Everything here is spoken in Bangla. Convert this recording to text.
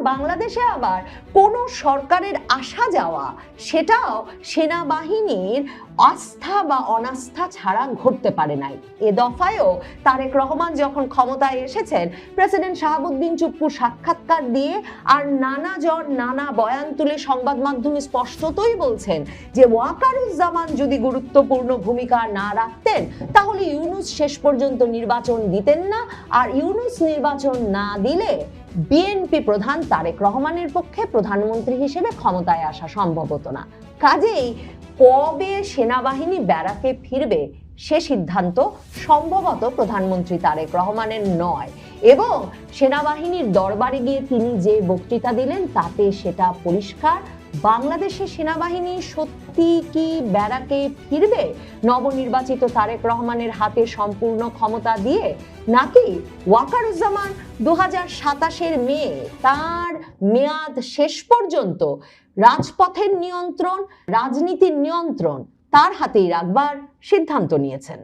বাংলাদেশে আবার কোনো সরকারের আসা যাওয়া সেটাও সেনাবাহিনীর আস্থা বা অনাস্থা ছাড়া ঘটতে পারে নাই। এ দফায়ও তারেক রহমান যখন ক্ষমতায় এসেছেন, প্রেসিডেন্ট শাহাবুদ্দিন চুপ্পুর সাক্ষাৎকার দিয়ে আর নানা জন নানা বয়ান তুলে সংবাদ মাধ্যমে স্পষ্টতই বলছেন যে ওয়াকারুজ্জামান যদি গুরুত্বপূর্ণ ভূমিকা না রাখতেন তাহলে ইউনূস শেষ পর্যন্ত নির্বাচন দিতেন না, আর ইউনূস নির্বাচন না দিলে বিএনপি প্রধান তারেক রহমানের পক্ষে প্রধানমন্ত্রী হিসেবে ক্ষমতায় আসা সম্ভব হতো না। কাজেই কবে সেনাবাহিনী ব্যারাকে ফিরবে সে সিদ্ধান্ত সম্ভবত প্রধানমন্ত্রী তারেক রহমানের নয়, এবং সেনাবাহিনীর দরবারে গিয়ে তিনি যে বক্তৃতা দিলেন তাতে সেটা পরিষ্কার, বাংলাদেশের সেনাবাহিনী সত্যি কি ব্যারাকে ফিরবে নবনির্বাচিত তারেক রহমানের হাতে সম্পূর্ণ ক্ষমতা দিয়ে, নাকি ওয়াকারুজ্জামান 2027-এর মে তার মেয়াদ শেষ পর্যন্ত রাজপথের নিয়ন্ত্রণ, রাজনীতির নিয়ন্ত্রণ তার হাতেই রাখবার সিদ্ধান্ত নিয়েছেন।